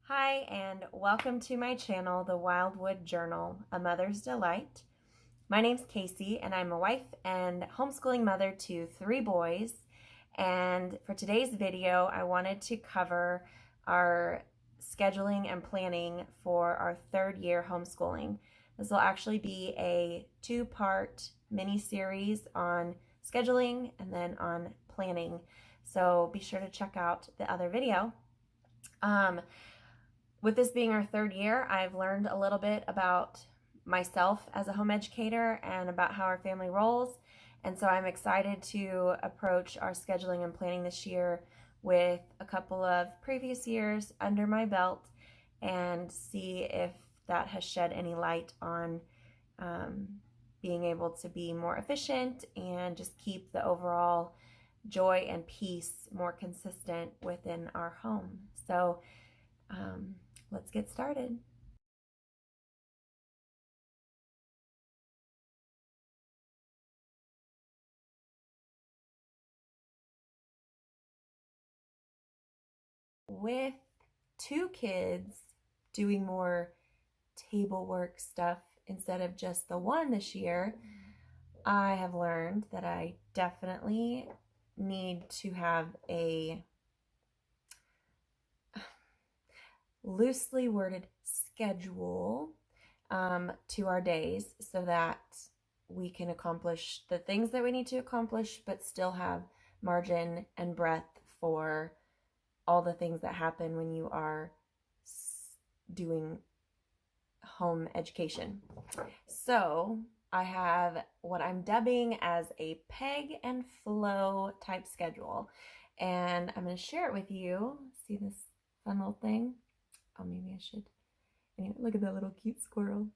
Hi, and welcome to my channel, The Wildwood Journal, A Mother's Delight. My name's Casey, and I'm a wife and homeschooling mother to 3 boys. And for today's video, I wanted to cover our scheduling and planning for our 3rd year homeschooling. This will actually be a 2-part mini-series on scheduling and then on planning. So be sure to check out the other video. With this being our 3rd year, I've learned a little bit about myself as a home educator and about how our family rolls. And so I'm excited to approach our scheduling and planning this year with a couple of previous years under my belt and see if that has shed any light on being able to be more efficient and just keep the overall joy and peace more consistent within our home. So let's get started. With 2 kids doing more table work stuff instead of just the one this year, I have learned that I definitely need to have a loosely worded schedule to our days so that we can accomplish the things that we need to accomplish, but still have margin and breadth for all the things that happen when you are doing home education. So I have what I'm dubbing as a peg and flow type schedule, and I'm going to share it with you. See this fun little thing? Oh, maybe I should. Anyway, look at that little cute squirrel.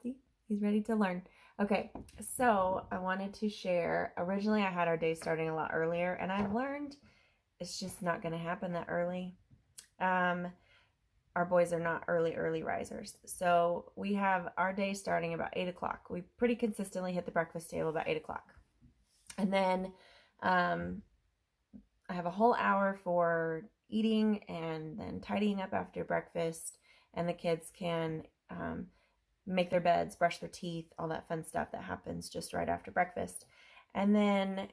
See, he's ready to learn. Okay, so I wanted to share. Originally, I had our day starting a lot earlier, and I've learned it's just not going to happen that early. Our boys are not early risers. So we have our day starting about 8 o'clock. We pretty consistently hit the breakfast table about 8 o'clock. And then I have a whole hour for eating and then tidying up after breakfast. And the kids can make their beds, brush their teeth, all that fun stuff that happens just right after breakfast. And then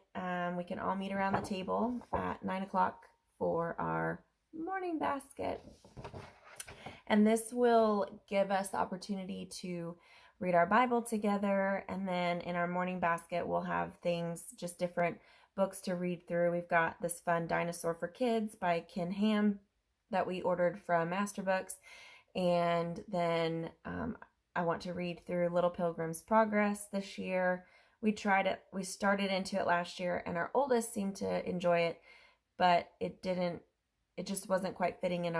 we can all meet around the table at 9 o'clock for our morning basket. And this will give us the opportunity to read our Bible together. And then in our morning basket, we'll have things, just different books to read through. We've got this fun Dinosaur for Kids by Ken Ham that we ordered from Master Books. And then I want to read through Little Pilgrim's Progress this year. We started into it last year, and our oldest seemed to enjoy it, but it just wasn't quite fitting in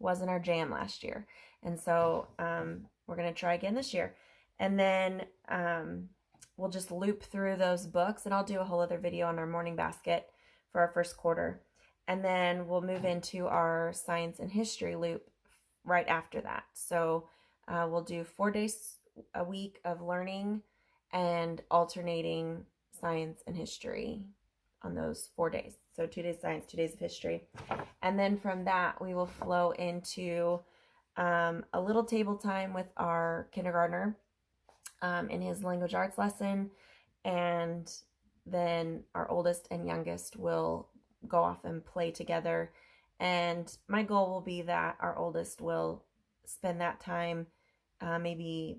wasn't our jam last year. And so we're going to try again this year. And then we'll just loop through those books, and I'll do a whole other video on our morning basket for our first quarter. And then we'll move into our science and history loop right after that. So we'll do 4 days a week of learning and alternating science and history on those 4 days. So 2 days science, 2 days of history. And then from that, we will flow into a little table time with our kindergartner in his language arts lesson. And then our oldest and youngest will go off and play together. And my goal will be that our oldest will spend that time maybe,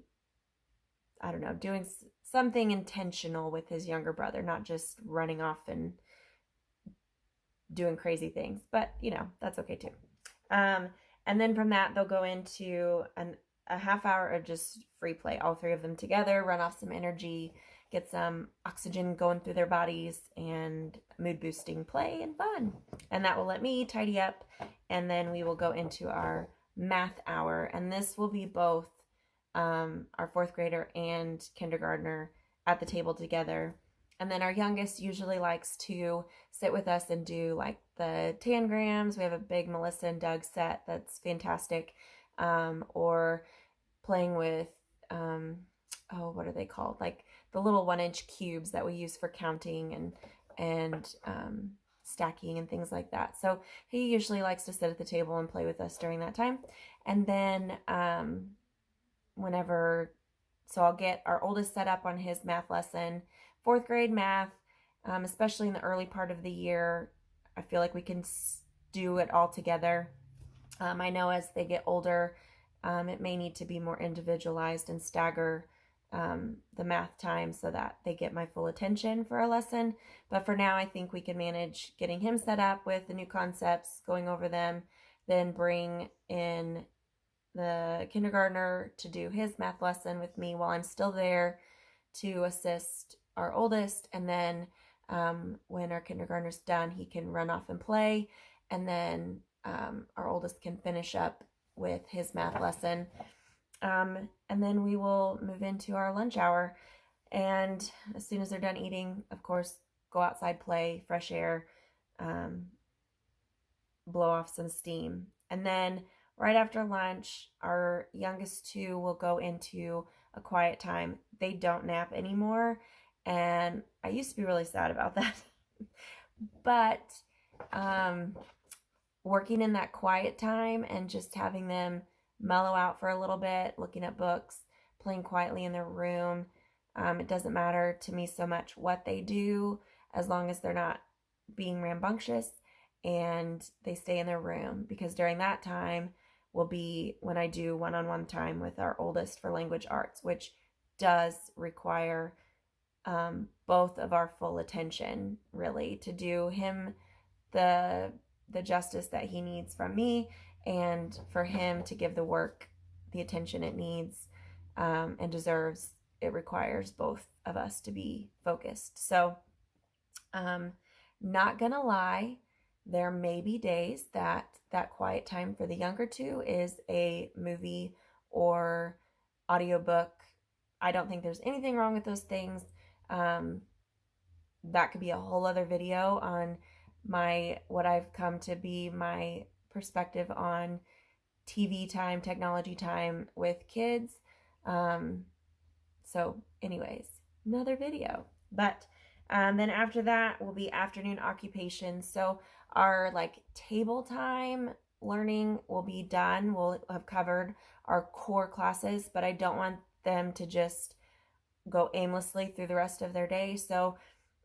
I don't know, doing something intentional with his younger brother, not just running off and doing crazy things, but that's okay too. And then from that, they'll go into a half hour of just free play, all 3 of them together, run off some energy, get some oxygen going through their bodies, and mood boosting play and fun. And that will let me tidy up, and then we will go into our math hour, and this will be both our 4th grader and kindergartner at the table together. And then our youngest usually likes to sit with us and do like the tangrams. We have a big Melissa and Doug set that's fantastic. Or playing with, what are they called? Like the little 1-inch cubes that we use for counting and stacking and things like that. So he usually likes to sit at the table and play with us during that time. And then so I'll get our oldest set up on his math lesson, fourth grade math, especially in the early part of the year. I feel like we can do it all together. I know as they get older, it may need to be more individualized and stagger the math time so that they get my full attention for a lesson. But for now, I think we can manage getting him set up with the new concepts, going over them, then bring in the kindergartner to do his math lesson with me while I'm still there to assist our oldest. And then when our kindergartner's done, he can run off and play. And then our oldest can finish up with his math lesson. And then we will move into our lunch hour. And as soon as they're done eating, of course, go outside, play, fresh air, blow off some steam. And then right after lunch, our youngest two will go into a quiet time. They don't nap anymore. And I used to be really sad about that. But working in that quiet time and just having them mellow out for a little bit, looking at books, playing quietly in their room. It doesn't matter to me so much what they do as long as they're not being rambunctious and they stay in their room, because during that time will be when I do one-on-one time with our oldest for language arts, which does require both of our full attention, really, to do him the justice that he needs from me, and for him to give the work the attention it needs and deserves. It requires both of us to be focused. So not gonna lie, there may be days that quiet time for the younger two is a movie or audiobook. I don't think there's anything wrong with those things. That could be a whole other video on what I've come to be my perspective on TV time, technology time with kids. So anyways, another video. But then after that will be afternoon occupations. So our table time learning will be done. We'll have covered our core classes, but I don't want them to just go aimlessly through the rest of their day. So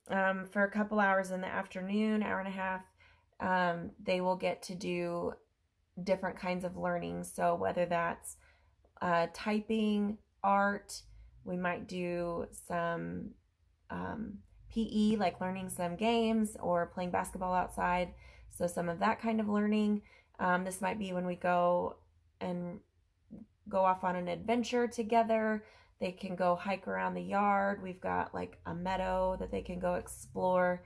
for a couple hours in the afternoon, hour and a half, they will get to do different kinds of learning. So whether that's typing, art, we might do some PE, like learning some games or playing basketball outside. So some of that kind of learning. This might be when we go off on an adventure together. They can go hike around the yard. We've got a meadow that they can go explore.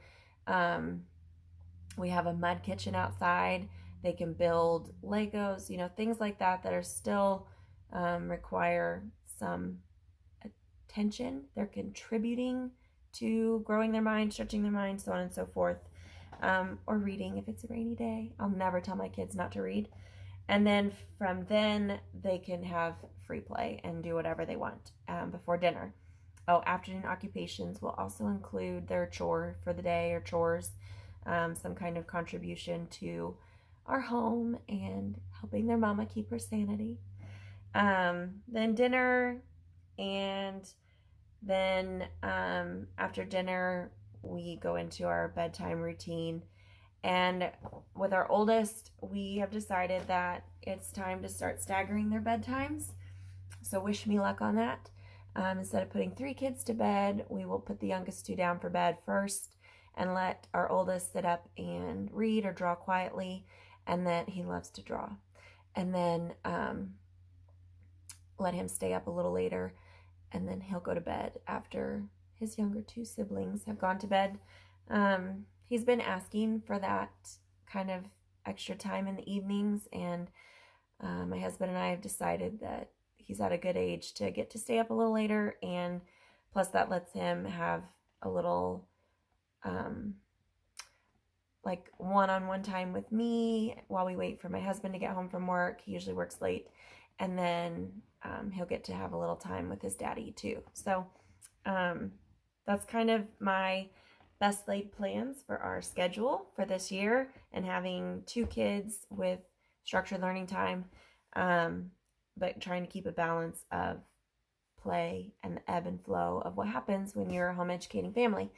We have a mud kitchen outside. They can build Legos, things like that are still require some attention. They're contributing to growing their mind, stretching their mind, so on and so forth. Or reading if it's a rainy day. I'll never tell my kids not to read. And then from then, they can have free play and do whatever they want before dinner. Oh, afternoon occupations will also include their chore for the day or chores, some kind of contribution to our home and helping their mama keep her sanity. Then dinner, and then after dinner, we go into our bedtime routine. And with our oldest, we have decided that it's time to start staggering their bedtimes. So wish me luck on that. Instead of putting 3 kids to bed, we will put the youngest 2 down for bed first and let our oldest sit up and read or draw quietly. And then he loves to draw. And then let him stay up a little later. And then he'll go to bed after his younger 2 siblings have gone to bed. He's been asking for that kind of extra time in the evenings, and my husband and I have decided that he's at a good age to get to stay up a little later, and plus that lets him have a little one-on-one time with me while we wait for my husband to get home from work. He usually works late, and then he'll get to have a little time with his daddy too. So that's kind of my best laid plans for our schedule for this year and having 2 kids with structured learning time, but trying to keep a balance of play and the ebb and flow of what happens when you're a home educating family.